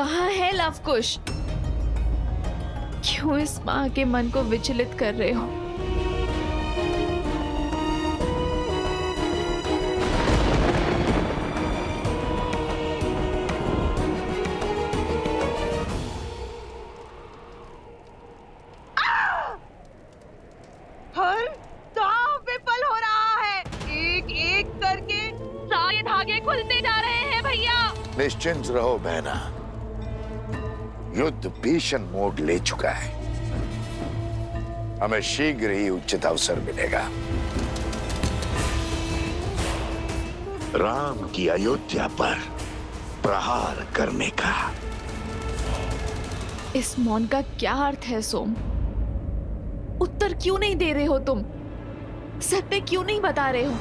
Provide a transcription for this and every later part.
कहाँ है लवकुश? क्यों इस माँ के मन को विचलित कर रहे हो? हर दांव विफल हो रहा है। एक एक करके सारे धागे खुलते जा रहे हैं भैया। निश्चिंत रहो बहना, युद्ध भीषण मोड़ ले चुका है। हमें शीघ्र ही उचित अवसर मिलेगा। राम की अयोध्या पर प्रहार करने का। इस मौन का क्या अर्थ है सोम? उत्तर क्यों नहीं दे रहे हो तुम? सत्य क्यों नहीं बता रहे हो?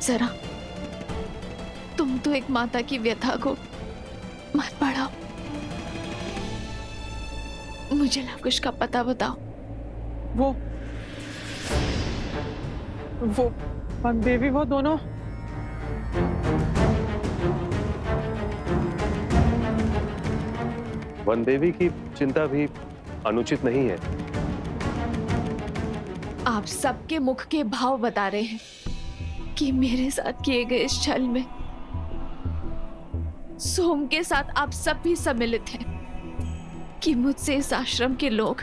जरा तुम तो एक माता की व्यथा को मत बढ़ाओ। मुझे लवकुश का पता बताओ। वो देवी, वो दोनों वन देवी की चिंता भी अनुचित नहीं है। आप सबके मुख के भाव बता रहे हैं कि मेरे साथ किए गए इस छल में सोम के साथ आप सब भी सम्मिलित हैं, कि मुझसे इस आश्रम के लोग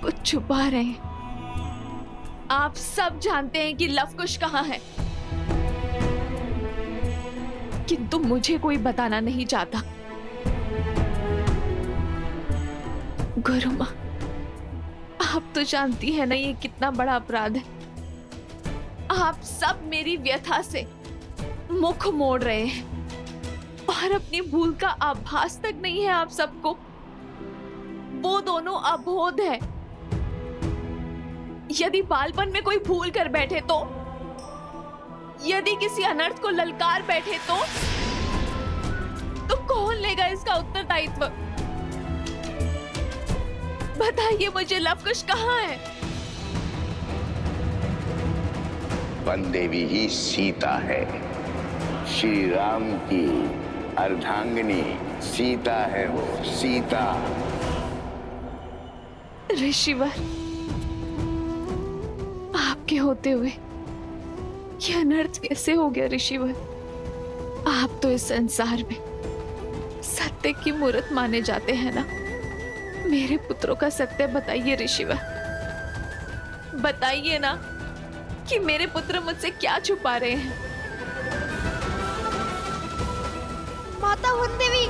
कुछ छुपा रहे हैं। आप सब जानते हैं कि लवकुश कहाँ है, किंतु मुझे कोई बताना नहीं चाहता। गुरु माँ, आप तो जानती है ना ये कितना बड़ा अपराध है। आप सब मेरी व्यथा से मुख मोड़ रहे हैं और अपनी भूल का आभास तक नहीं है आप सबको। वो दोनों अबोध है। यदि बालपन में कोई भूल कर बैठे तो, यदि किसी अनर्थ को ललकार बैठे तो कौन लेगा इसका उत्तरदायित्व? बताइए मुझे, लवकुश कहाँ है? वन देवी ही सीता है। श्री राम की अर्धांगिनी सीता है वो, सीता। ऋषिवर, आपके होते हुए ये अनर्थ कैसे हो गया ऋषिवर? आप तो इस संसार में सत्य की मूर्त माने जाते हैं ना। मेरे पुत्रों का सत्य बताइए ऋषिवर, बताइए ना कि मेरे पुत्र मुझसे क्या छुपा रहे हैं। माता वन देवी,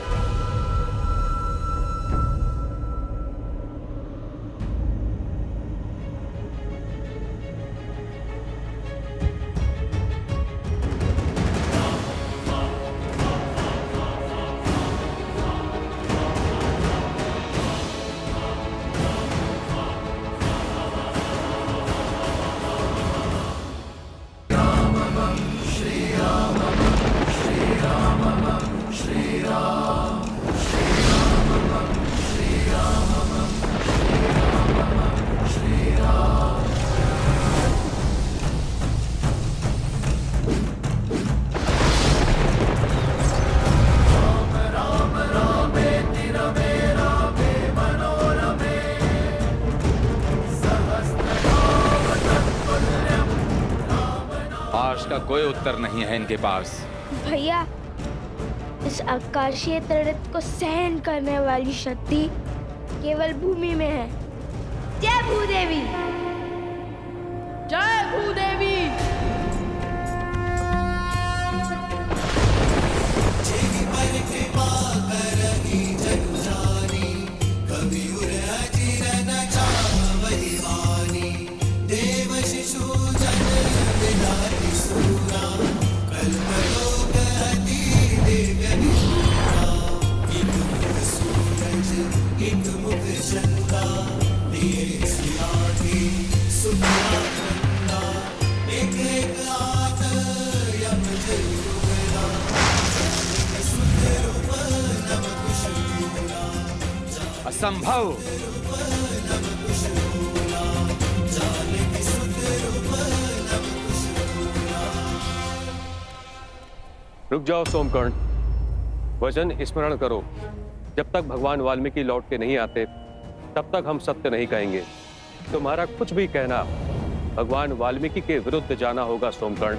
का कोई उत्तर नहीं है इनके पास। भैया, इस आकाशीय तड़प को सहन करने वाली शक्ति केवल भूमि में है। जय भूदेवी, जय भूदेवी। असंभव। रुक जाओ सोमकर्ण, वचन स्मरण करो। जब तक भगवान वाल्मीकि लौट के नहीं आते तब तक हम सत्य नहीं कहेंगे। तुम्हारा कुछ भी कहना भगवान वाल्मीकि के विरुद्ध जाना होगा सोमकर्ण।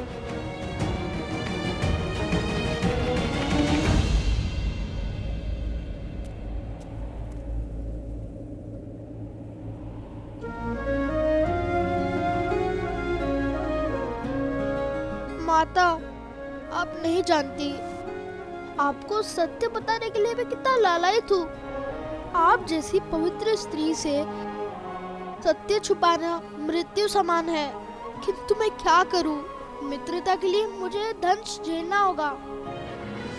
माता, आप नहीं जानती, आपको सत्य बताने के लिए मैं कितना लालायित हूँ। आप जैसी पवित्र स्त्री से सत्य छुपाना मृत्यु समान है। किंतु मैं क्या करूँ? मित्रता के लिए मुझे दंश झेलना होगा।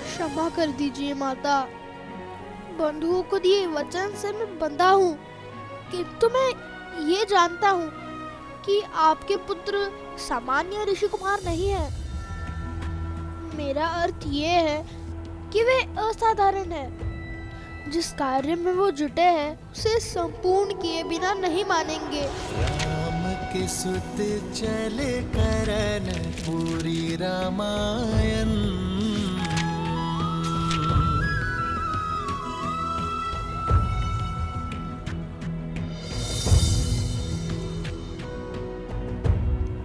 क्षमा कर दीजिए माता। बंधुओं को दिए वचन से मैं बंधा हूँ, किंतु मैं ये जानता हूँ कि आपके पुत्र सामान्य ऋषि कुमार नहीं है। मेरा अर्थ ये है कि वे असाधारण है। जिस कार्य में वो जुटे हैं उसे संपूर्ण किए बिना नहीं मानेंगे। राम के सुत चले करन पूरी रामायण।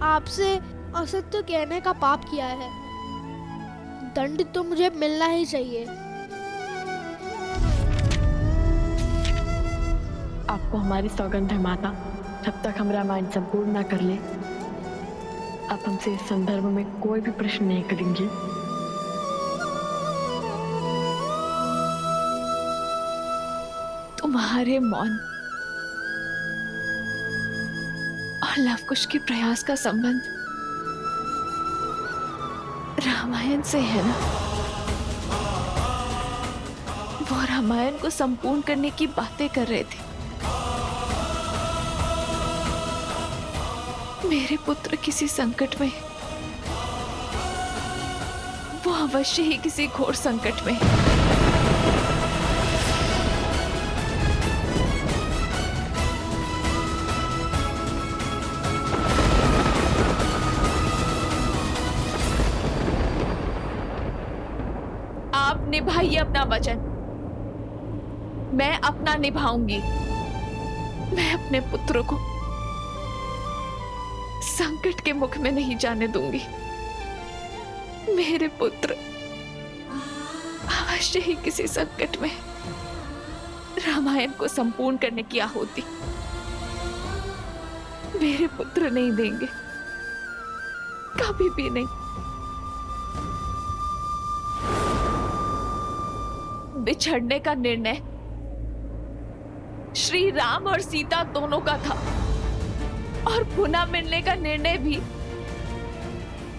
आपसे असत्य कहने का पाप किया है, दंड तो मुझे मिलना ही चाहिए। आपको हमारी सौगंध है माता, जब तक हम रामायण संपूर्ण न कर ले आप हमसे इस संदर्भ में कोई भी प्रश्न नहीं करेंगे। तुम्हारे मौन और लवकुश के प्रयास का संबंध रामायण से है ना? वो रामायण को संपूर्ण करने की बातें कर रहे थे। मेरे पुत्र किसी संकट में है। वो अवश्य ही किसी घोर संकट में है। आप निभाइए अपना वचन, मैं अपना निभाऊंगी। मैं अपने पुत्र को संकट के मुख में नहीं जाने दूंगी। मेरे पुत्र अवश्य ही किसी संकट में। रामायण को संपूर्ण करने की आहुति मेरे पुत्र नहीं देंगे, कभी भी नहीं। बिछड़ने का निर्णय श्री राम और सीता दोनों का था और पुनः मिलने का निर्णय भी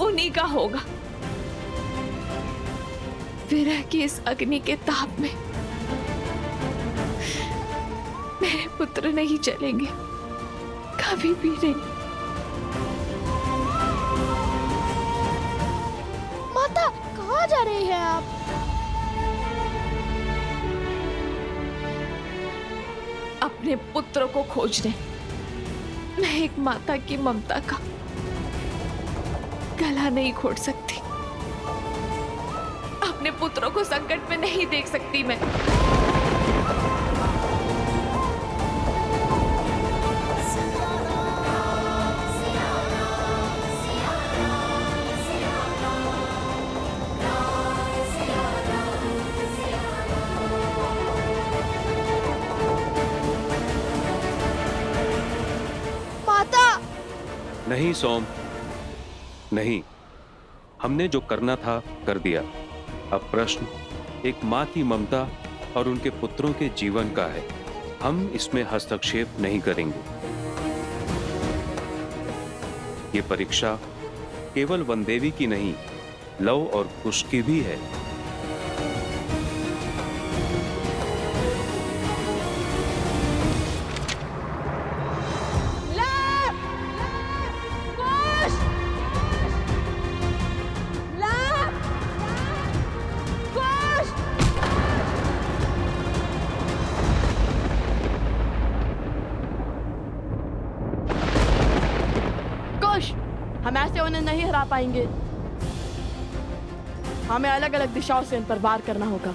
उन्हीं का होगा। विरह की इस अग्नि के ताप में मेरे पुत्र नहीं चलेंगे, कभी भी नहीं। माता, कहाँ जा रही हैं आप? अपने पुत्र को खोजने। मैं एक माता की ममता का गला नहीं घोट सकती। अपने पुत्रों को संकट में नहीं देख सकती मैं। नहीं सोम, नहीं। हमने जो करना था कर दिया। अब प्रश्न एक माँ की ममता और उनके पुत्रों के जीवन का है। हम इसमें हस्तक्षेप नहीं करेंगे। ये परीक्षा केवल वनदेवी की नहीं, लव और कुश की भी है। उन्हें नहीं हरा पाएंगे। हमें अलग अलग दिशाओं से इन पर वार करना होगा।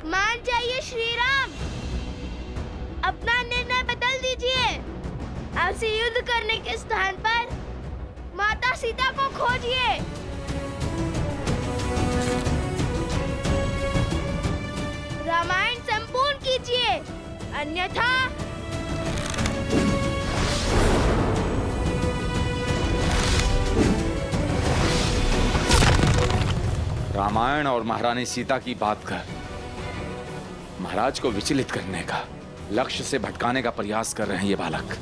मान जाइए श्री राम, अपना निर्णय बदल दीजिए। ऐसे युद्ध करने के स्थान पर माता सीता को खोजिए। रामायण संपूर्ण कीजिए, अन्यथा रामायण और महारानी सीता की बात कर महाराज को विचलित करने का, लक्ष्य से भटकाने का प्रयास कर रहे हैं ये बालक।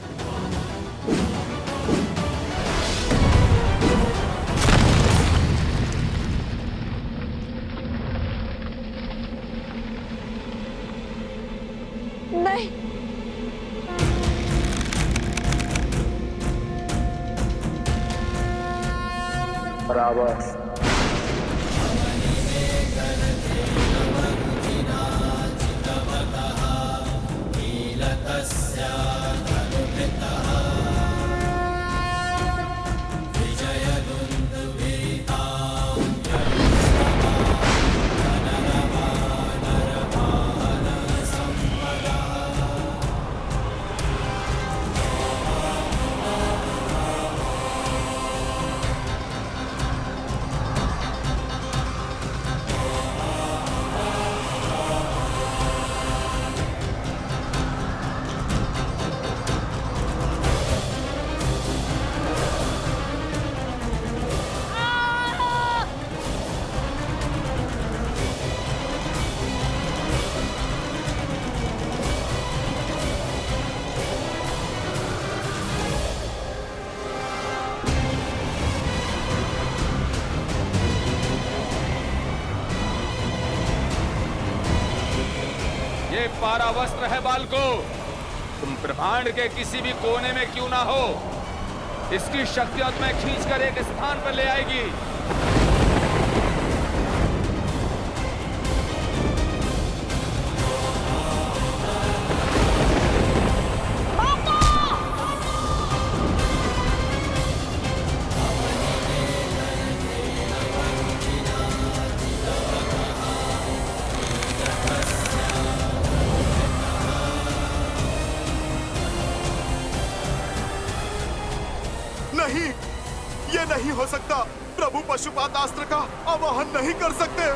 नहीं, ये पारावस्त्र है बालको, तुम ब्रह्मांड के किसी भी कोने में क्यों ना हो, इसकी शक्तियां तुम्हें खींचकर एक स्थान पर ले आएगी। नहीं, ये नहीं हो सकता। प्रभु पशुपातास्त्र का आवाहन नहीं कर सकते।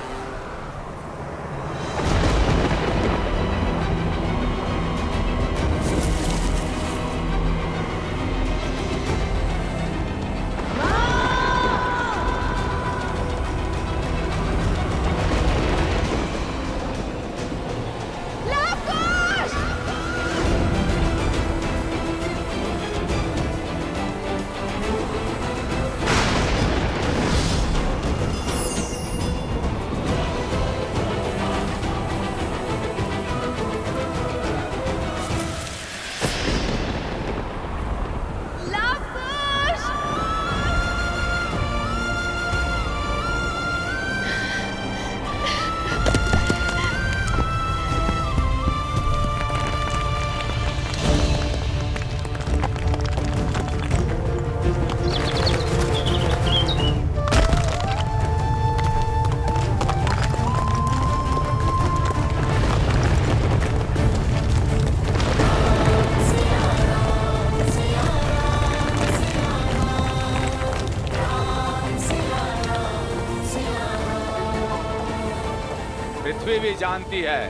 जानती है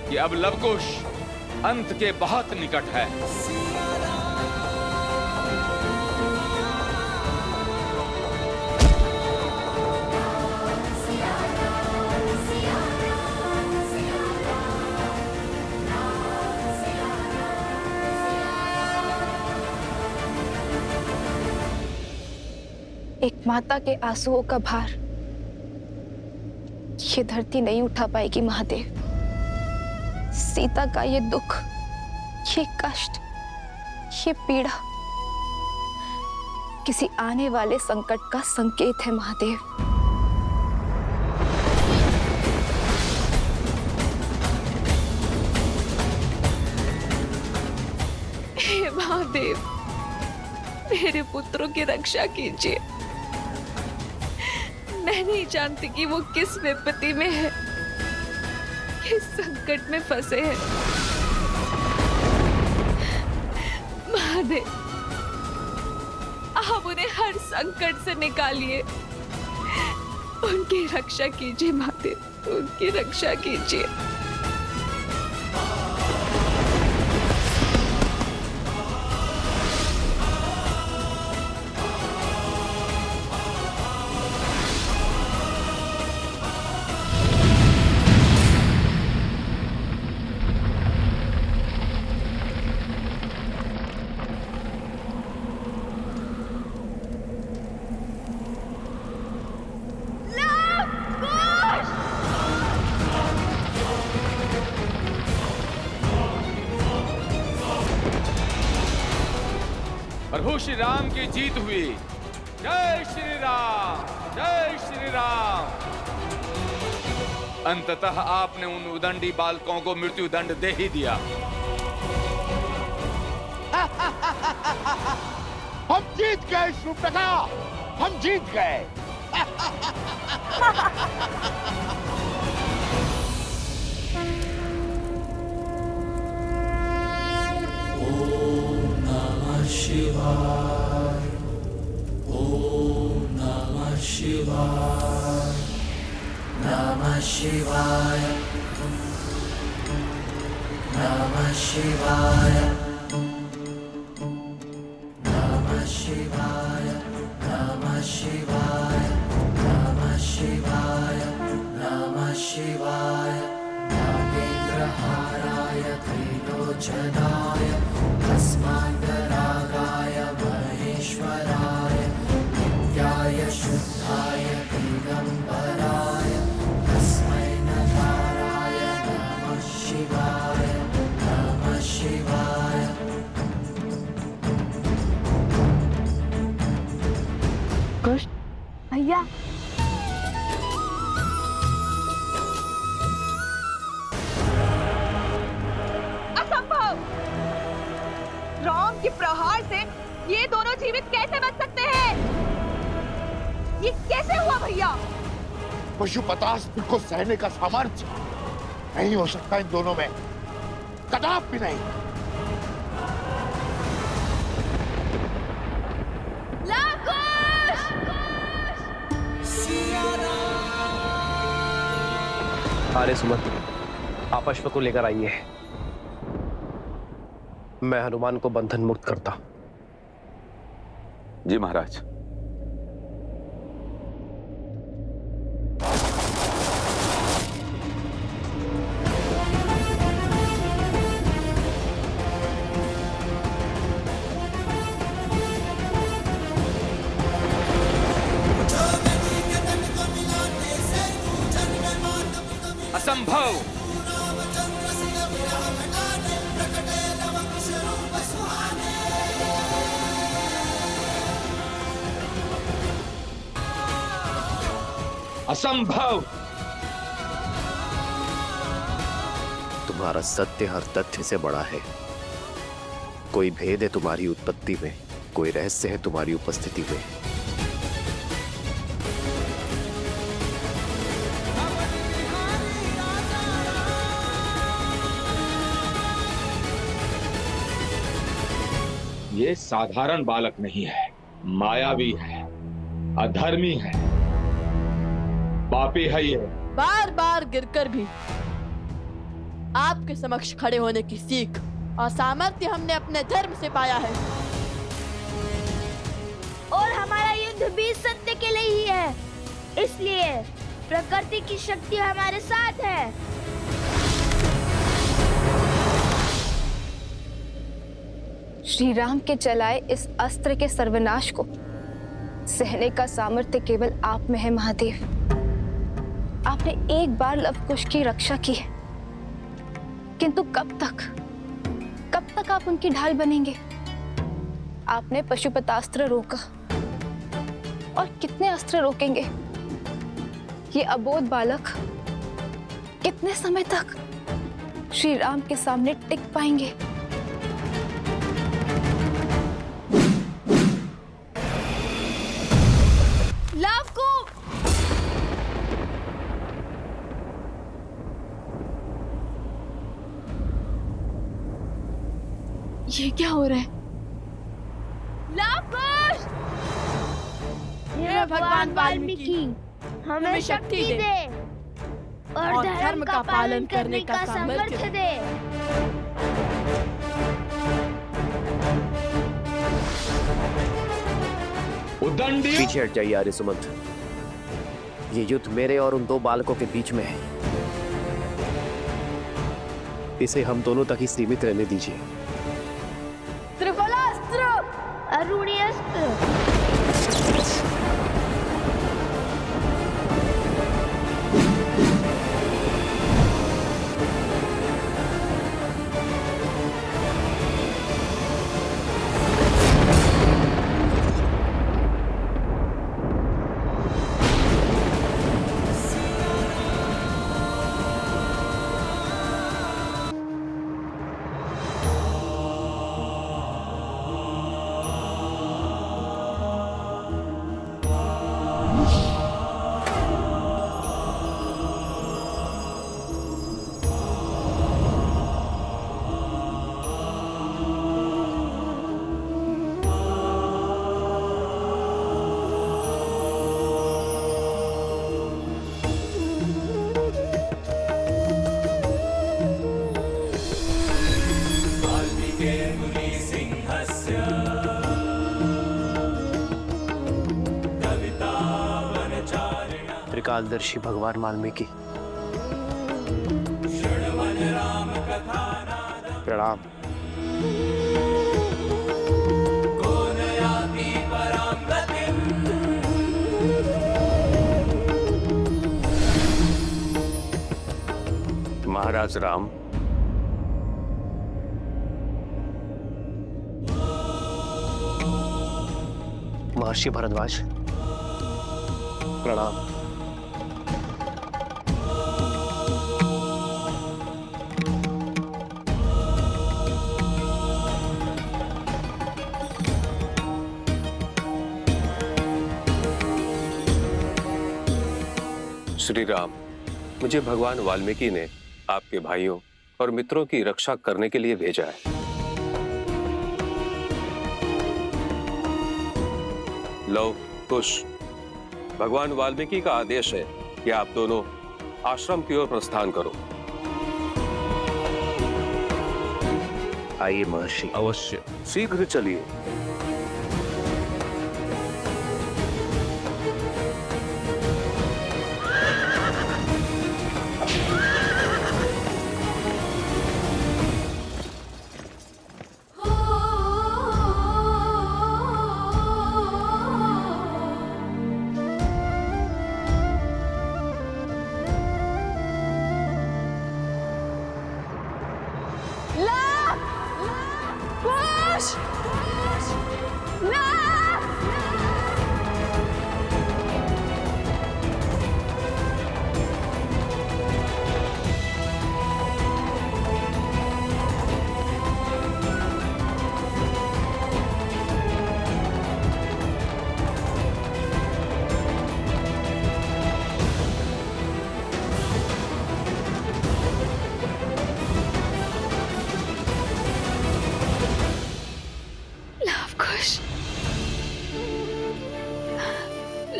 कि अब लवकुश अंत के बहुत निकट है। एक माता के आंसुओं का भार ये धरती नहीं उठा पाएगी महादेव। सीता का ये दुख, ये कष्ट, ये पीड़ा किसी आने वाले संकट का संकेत है महादेव। हे महादेव, मेरे पुत्रों की रक्षा कीजिए। मैं नहीं जानती कि वो किस विपत्ति में है, किस संकट में फंसे हैं। महादेव, आप उन्हें हर संकट से निकालिए। उनकी रक्षा कीजिए महादेव, उनकी रक्षा कीजिए। प्रभु श्री राम की जीत हुई। जय श्री राम, जय श्री राम। अंततः आपने उन उदंडी बालकों को मृत्यु दंड दे ही दिया। हम जीत गए शूर्पणखा, हम जीत गए। शिवाय, ओम नमः शिवाय, नमः शिवाय, नमः शिवाय, नमः शिवाय, नमः शिवाय, नमः शिवाय, नमः शिवाय, नागेन्द्रहाराय त्रिलोचनाय भस्मान्तरागाय महेश्वराय नित्याय शुद्धाय दिगंबराय तस्मै नकाराय नमः शिवाय, नमः शिवाय। कुश भैया, राम के प्रहार से ये दोनों जीवित कैसे बच सकते हैं? ये कैसे हुआ भैया? पशुपतास्त्र को सहने का सामर्थ्य नहीं हो सकता इन दोनों में, कदापि नहीं। आर्य सुमन, आप अश्व को लेकर आइए। मैं हनुमान को बंधन मुक्त करता। जी महाराज। असंभव। असंभव। तुम्हारा सत्य हर तथ्य से बड़ा है। कोई भेद है तुम्हारी उत्पत्ति में, कोई रहस्य है तुम्हारी उपस्थिति में। ये साधारण बालक नहीं है, मायावी है, अधर्मी है, पापी है। ये बार बार गिरकर भी आपके समक्ष खड़े होने की सीख और सामर्थ्य हमने अपने धर्म से पाया है। और हमारा युद्ध भी सत्य के लिए ही है, इसलिए प्रकृति की शक्ति हमारे साथ है। श्री राम के चलाए इस अस्त्र के सर्वनाश को सहने का सामर्थ्य केवल आप में है महादेव। आपने एक बार लवकुश की रक्षा की है, किंतु कब तक आप उनकी ढाल बनेंगे? आपने पशुपतास्त्र रोका, और कितने अस्त्र रोकेंगे? ये अबोध बालक कितने समय तक श्री राम के सामने टिक पाएंगे? ये क्या हो रहा है? लवकुश! हे भगवान वाल्मीकि, हमें शक्ति दे और धर्म का पालन करने का सामर्थ्य दे। पीछे हट जाइए आर्य सुमंत। ये युद्ध मेरे और उन दो बालकों के बीच में है। इसे हम दोनों तक ही सीमित रहने दीजिए। त्रिफलास्त्र, अरुणियस्त्र। त्रिकालदर्शी भगवान वाल्मीकि, प्रणाम। महाराज राम, महर्षि भरद्वाज, प्रणाम। श्री राम, मुझे भगवान वाल्मीकि ने आपके भाइयों और मित्रों की रक्षा करने के लिए भेजा है। लव कुश, भगवान वाल्मीकि का आदेश है कि आप दोनों आश्रम की ओर प्रस्थान करो। आइए महर्षि। अवश्य, शीघ्र चलिए।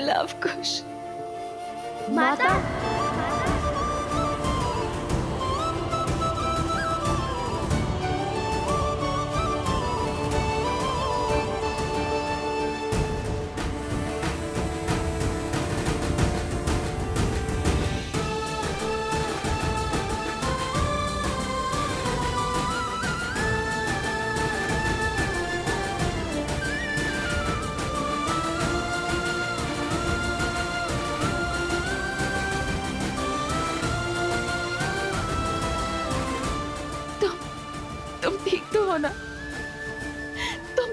लवकुश, माता,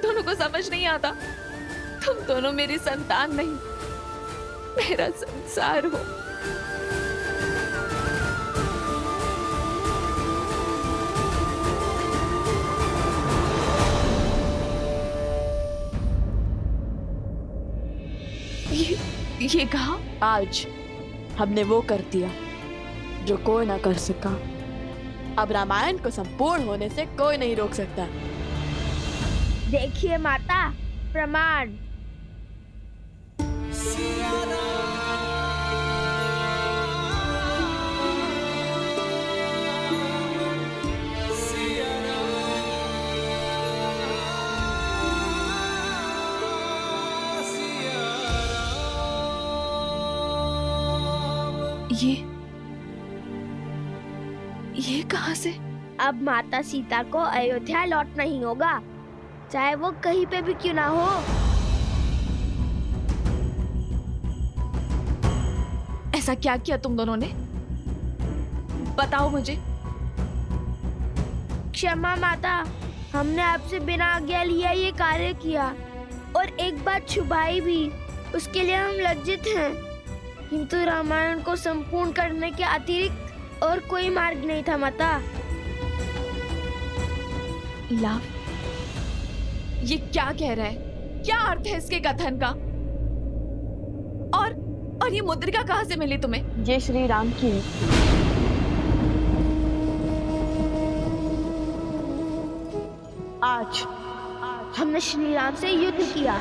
दोनों को समझ नहीं आता? तुम दोनों मेरी संतान नहीं, मेरा संसार हो। ये कहा? आज हमने वो कर दिया जो कोई ना कर सका। अब रामायण को संपूर्ण होने से कोई नहीं रोक सकता। देखिए माता, प्रमाण। ये कहां से? अब माता सीता को अयोध्या लौटना ही होगा, चाहे वो कहीं पे भी क्यों ना हो। ऐसा क्या किया तुम दोनों ने? बताओ मुझे। क्षमा माता, हमने आपसे बिना आज्ञा लिया ये कार्य किया, और एक बात छुपाई भी, उसके लिए हम लज्जित हैं। किंतु रामायण को संपूर्ण करने के अतिरिक्त और कोई मार्ग नहीं था माता। लाभ, ये क्या कह रहा है? क्या अर्थ है इसके कथन का? और ये मुद्रिका कहां से मिली तुम्हें? ये श्री राम की है। आज हमने श्री राम से युद्ध किया।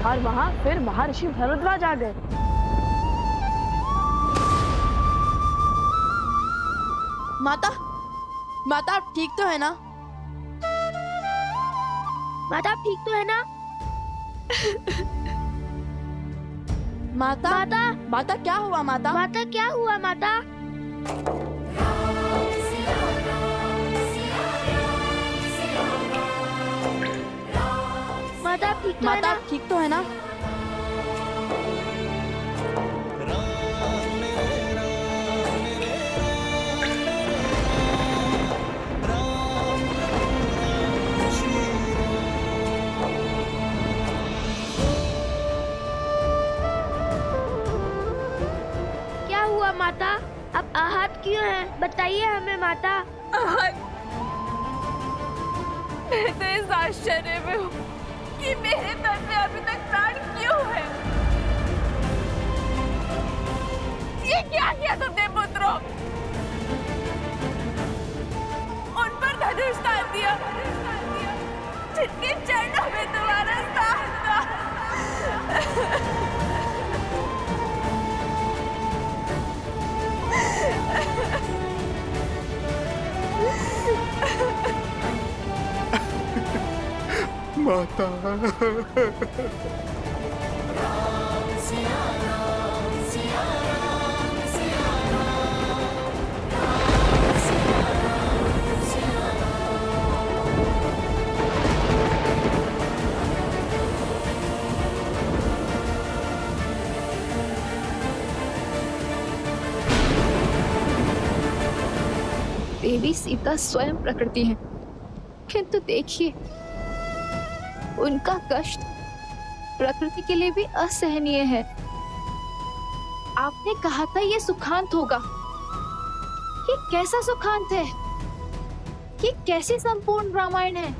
और वहाँ फिर महर्षि भरद्वाज आ गए। माता, माता आप ठीक तो है ना? माता आप ठीक तो है ना? माता, माता, माता क्या हुआ माता? माता क्या हुआ माता? माता आप ठीक तो है ना? क्या हुआ माता? आप आहत क्यों हैं? बताइए हमें माता। आहत? मैं तो इस आश्चर्य में हूँ कि मेरे तन में अभी तक प्राण क्यों है? ये क्या किया तुमने पुत्रों? उन पर धनुष तान दिया, जिनके चरणों में तुम्हारा स्थान था। माता। देवी सीता स्वयं प्रकृति है, किंतु देखिए उनका कष्ट प्रकृति के लिए भी असहनीय है। आपने कहा था ये सुखांत होगा, ये कैसा सुखांत है? ये कैसी संपूर्ण रामायण है?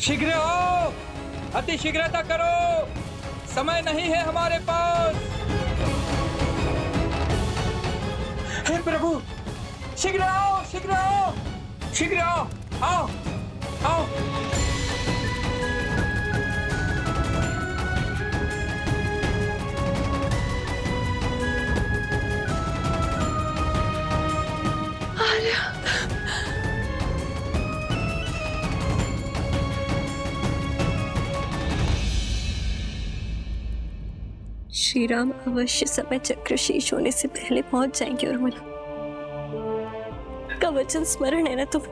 शीघ्र हो, अति शीघ्रता करो, समय नहीं है हमारे पास। हे प्रभु, शीघ्र आओ, शीघ्र आओ, शीघ्र आओ, आओ, आओ। श्री राम अवश्य समय चक्र शेष होने से पहले पहुंच जाएंगे। और मन का वचन स्मरण है ना तुम्हें?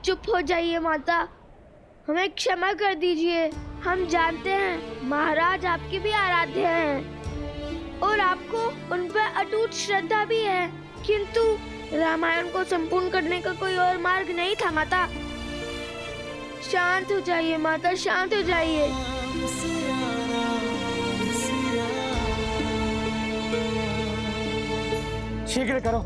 चुप हो जाइए माता, हमें क्षमा कर दीजिए। हम जानते हैं महाराज आपके भी आराध्य हैं और आपको उन पर अटूट श्रद्धा भी है, किंतु रामायण को संपूर्ण करने का कोई और मार्ग नहीं था माता। शांत हो जाइए माता, शांत हो जाइए। शीघ्र करो।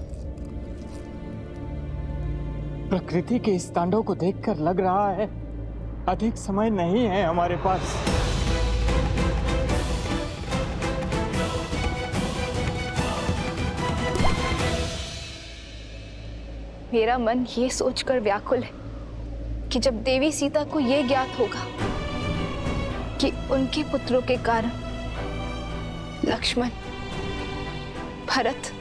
प्रकृति के इस तांडव को देखकर लग रहा है अधिक समय नहीं है हमारे पास। मेरा मन ये सोचकर व्याकुल है कि जब देवी सीता को यह ज्ञात होगा कि उनके पुत्रों के कारण लक्ष्मण, भरत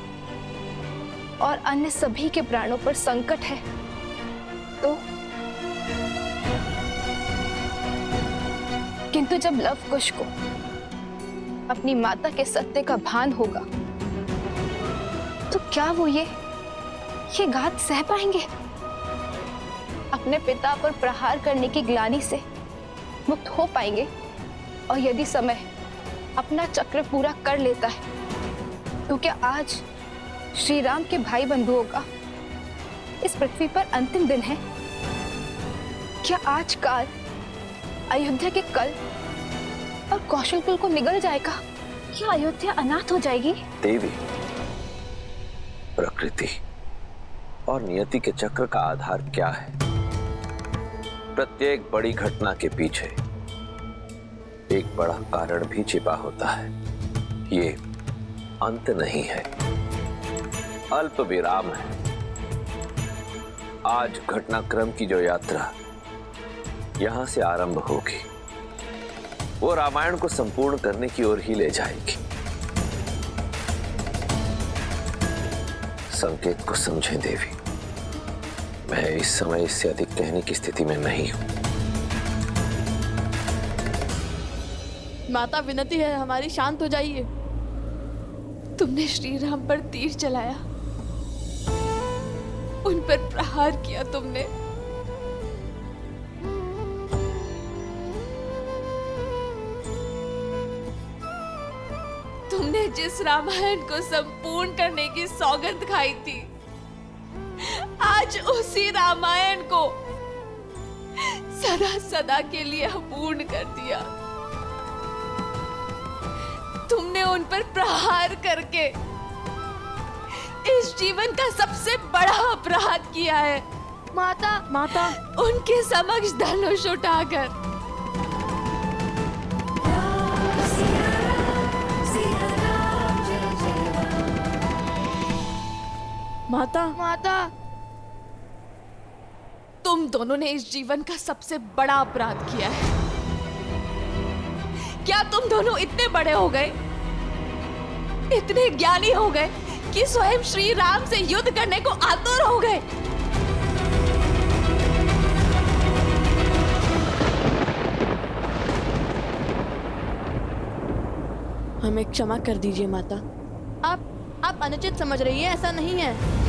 और अन्य सभी के प्राणों पर संकट है, तो किंतु जब लव कुश को अपनी माता के सत्य का भान होगा तो क्या वो ये घात सह पाएंगे? अपने पिता पर प्रहार करने की ग्लानि से मुक्त हो पाएंगे? और यदि समय अपना चक्र पूरा कर लेता है तो क्या आज श्री राम के भाई बंधुओं का इस पृथ्वी पर अंतिम दिन है? क्या आज काल अयोध्या के कल और कौशलपुर को निगल जाएगा? क्या अयोध्या अनाथ हो जाएगी? देवी, प्रकृति और नियति के चक्र का आधार क्या है? प्रत्येक बड़ी घटना के पीछे एक बड़ा कारण भी छिपा होता है। ये अंत नहीं है, अल्प विराम है। आज घटनाक्रम की जो यात्रा यहां से आरंभ होगी वो रामायण को संपूर्ण करने की ओर ही ले जाएगी। संकेत को समझें देवी, मैं इस समय इससे अधिक कहने की स्थिति में नहीं हूं। माता विनती है हमारी, शांत हो जाइए। तुमने श्री राम पर तीर चलाया, उन पर प्रहार किया तुमने। तुमने जिस रामायण को संपूर्ण करने की सौगंध खाई थी, आज उसी रामायण को सदा सदा के लिए अपूर्ण कर दिया। तुमने उन पर प्रहार करके इस जीवन का सबसे बड़ा अपराध किया है। माता उनके समक्ष धनुष उठाकर। माता तुम दोनों ने इस जीवन का सबसे बड़ा अपराध किया है। क्या तुम दोनों इतने बड़े हो गए, इतने ज्ञानी हो गए कि स्वयं श्री राम से युद्ध करने को आतुर हो गए? हमें क्षमा कर दीजिए माता। आप अनुचित समझ रही हैं, ऐसा नहीं है।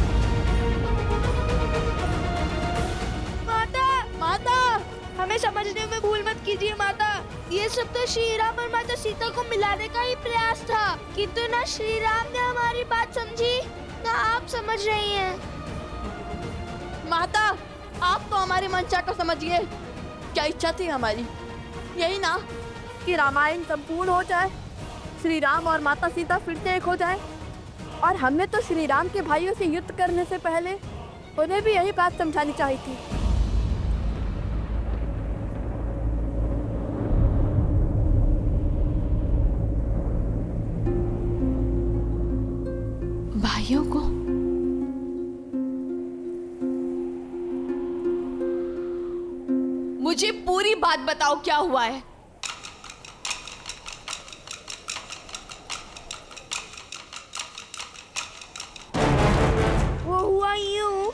माता हमें समझने में भूल मत कीजिए माता। ये सब तो श्री राम और माता सीता को मिलाने का ही प्रयास था, किंतु ना श्री राम ने हमारी बात समझी ना आप समझ रही हैं। माता आप तो हमारी मंशा को समझिए। क्या इच्छा थी हमारी? यही ना कि रामायण संपूर्ण हो जाए, श्री राम और माता सीता फिर से एक हो जाए। और हमने तो श्री राम के भाइयों से युद्ध करने से पहले उन्हें भी यही बात समझानी चाहिए थी। भाइयों को मुझे पूरी बात बताओ, क्या हुआ है? वो हुआ यूं,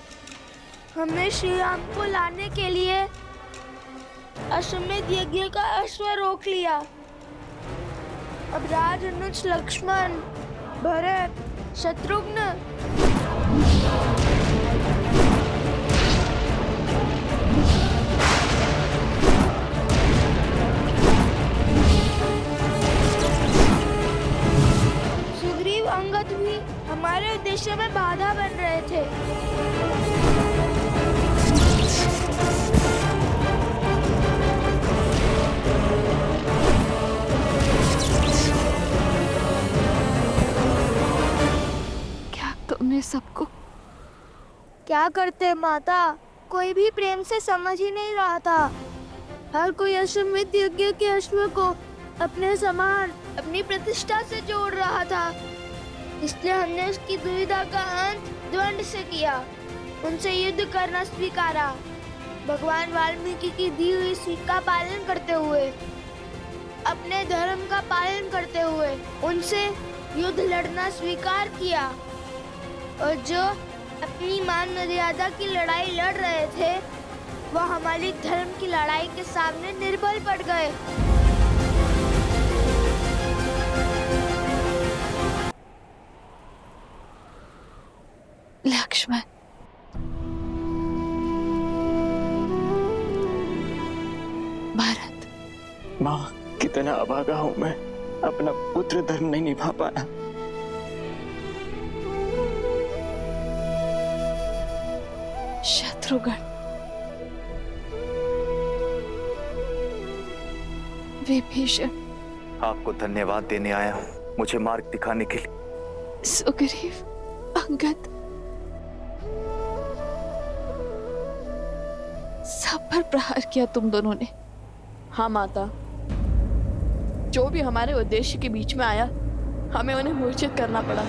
हमने श्री राम को लाने के लिए अश्वमेध यज्ञ का अश्व रोक लिया। अब राज अनुज लक्ष्मण, भरत, शत्रुघ्न सुग्रीव, अंगद भी हमारे उद्देश्य में बाधा बन रहे थे। तुमने सबको क्या करते माता, कोई भी प्रेम से समझ ही नहीं रहा था। हर कोई अश्वमेध यज्ञ के अश्व को अपने समान, अपनी प्रतिष्ठा से जोड़ रहा था। इसलिए हमने उसकी दुविधा का अंत द्वंद से किया, उनसे युद्ध करना स्वीकारा। भगवान वाल्मीकि की दी हुई सीख का पालन करते हुए, अपने धर्म का पालन करते हुए उनसे युद्ध लड़ना स्वीकार किया। और जो अपनी मान मर्यादा की लड़ाई लड़ रहे थे, वह हमारी धर्म की लड़ाई के सामने निर्बल पड़ गए। लक्ष्मण, भरत। माँ, कितना अभागा हूँ मैं, अपना पुत्र धर्म नहीं निभा पाया। शत्रुघ्न, विभीषण, आपको धन्यवाद देने आया हूँ, मुझे मार्ग दिखाने के लिए। सुग्रीव, अंगद, सब पर प्रहार किया तुम दोनों ने। हाँ माता, जो भी हमारे उद्देश्य के बीच में आया, हमें उन्हें मूर्छित करना पड़ा।